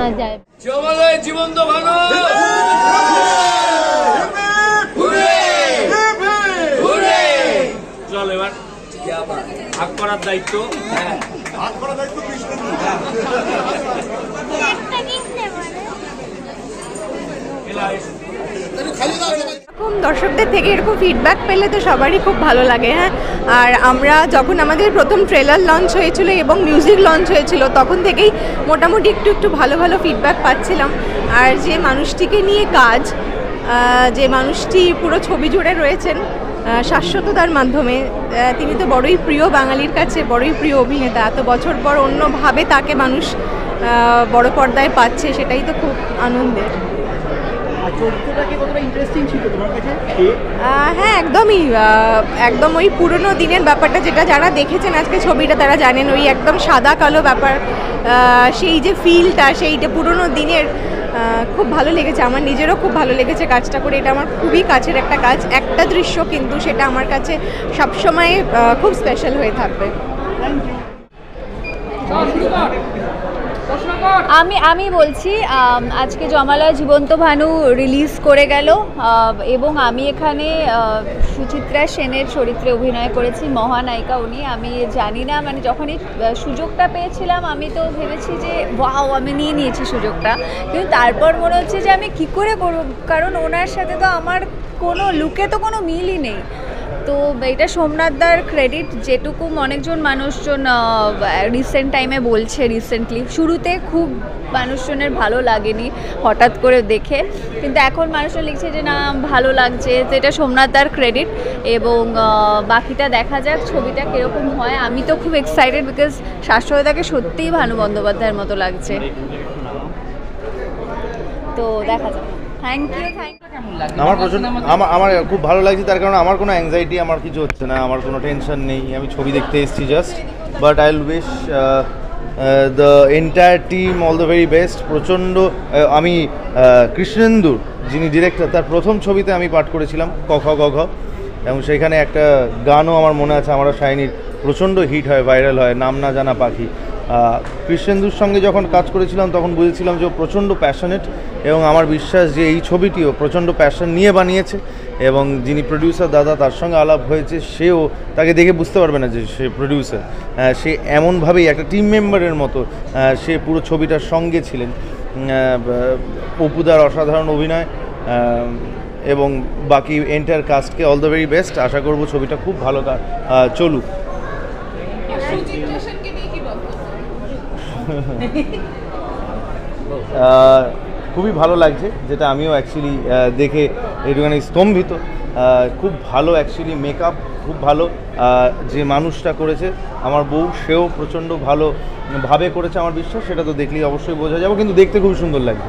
না যায়। জীবন্ত ভানু চল এবার ভাগ করার দায়িত্ব। দর্শকদের থেকে এরকম ফিডব্যাক পেলে তো সবারই খুব ভালো লাগে। হ্যাঁ, আর আমরা যখন আমাদের প্রথম ট্রেলার লঞ্চ হয়েছিল এবং মিউজিক লঞ্চ হয়েছিল তখন থেকেই মোটামুটি একটু ভালো ফিডব্যাক পাচ্ছিলাম। আর যে মানুষটিকে নিয়ে কাজ, যে মানুষটি পুরো ছবি জুড়ে রয়েছেন শাশ্বততার মাধ্যমে, তিনি তো বড়ই প্রিয় বাঙালির কাছে, বড়ই প্রিয় অভিনেতা। এত বছর পর অন্যভাবে তাকে মানুষ বড় পর্দায় পাচ্ছে, সেটাই তো খুব আনন্দের। হ্যাঁ, একদম ওই পুরনো দিনের ব্যাপারটা, যেটা যারা দেখেছেন আজকে ছবিটা তারা জানেন, ওই একদম সাদা কালো ব্যাপার, সেই যে ফিলটা, সেইটা পুরনো দিনের খুব ভালো লেগেছে। আমার নিজেরও খুব ভালো লেগেছে কাজটা করে। এটা আমার খুবই কাছের একটা কাজ, একটা দৃশ্য, কিন্তু সেটা আমার কাছে সবসময় খুব স্পেশাল হয়ে থাকবে। আমি বলছি, আজকে জমালয় জীবন্ত ভানু রিলিজ করে গেল এবং আমি এখানে সুচিত্রা সেনের চরিত্রে অভিনয় করেছি, মহানায়িকা উনি। আমি জানি না, মানে যখনই সুযোগটা পেয়েছিলাম আমি তো ভেবেছি যে ওয়াও, আমি নিয়ে নিয়েছি সুযোগটা, কিন্তু তারপর মনে হচ্ছে যে আমি কী করে করব, কারণ ওনার সাথে তো আমার কোনো লুকে তো কোনো মিলই নেই। তো এটা সোমনাথদার ক্রেডিট, যেটুকু অনেকজন মানুষজন রিসেন্ট টাইমে বলছে, রিসেন্টলি শুরুতে খুব মানুষজনের ভালো লাগেনি হঠাৎ করে দেখে, কিন্তু এখন মানুষজন লিখছে যে না ভালো লাগছে, তো এটা সোমনাথদার ক্রেডিট। এবং বাকিটা দেখা যাক ছবিটা কীরকম হয়। আমি তো খুব এক্সাইটেড, বিকজ শাশ্বততাকে সত্যিই ভানু বন্দ্যোপাধ্যায়ের মতো লাগছে, তো দেখা যাক। Thank you. আমার খুব ভালো লাগছে, তার কারণ আমার কোনো অ্যাংজাইটি, আমার কিছু হচ্ছে না, আমার কোনো টেনশন নেই। আমি ছবি দেখতে এসেছি just, but I will wish the entire team all the very best. প্রচণ্ড, আমি কৃষ্ণেন্দুর যিনি ডিরেক্টর, তার প্রথম ছবিতে আমি পাঠ করেছিলাম ক খ গ ঘ, এবং সেখানে একটা গানও আমার মনে আছে, আমারও শাইনির প্রচণ্ড হিট হয়, ভাইরাল হয়, নাম না জানা পাখি। কৃষ্ণেন্দুর সঙ্গে যখন কাজ করেছিলাম তখন বুঝেছিলাম যে ও প্রচণ্ড প্যাশনেট, এবং আমার বিশ্বাস যে এই ছবিটিও প্রচণ্ড প্যাশন নিয়ে বানিয়েছে। এবং যিনি প্রডিউসার দাদা, তার সঙ্গে আলাপ হয়েছে, সেও তাকে দেখে বুঝতে পারবে না যে সে প্রডিউসার, সে এমনভাবেই একটা টিম মেম্বারের মতো সে পুরো ছবিটার সঙ্গে ছিলেন। অপুদার অসাধারণ অভিনয়, এবং বাকি এন্টায়ার কাস্টকে অল দ্য ভেরি বেস্ট। আশা করব ছবিটা খুব ভালো চলুক। খুবই ভালো লাগছে, যেটা আমিও অ্যাকচুয়ালি দেখে একটুখানি স্তম্ভিত। খুব ভালো অ্যাকচুয়ালি মেকআপ, খুব ভালো। যে মানুষটা করেছে আমার বউ, সেও প্রচণ্ড ভালোভাবে করেছে আমার বিশ্বাস, সেটা তো দেখলেই অবশ্যই বোঝা যাবে, কিন্তু দেখতে খুব সুন্দর লাগছে।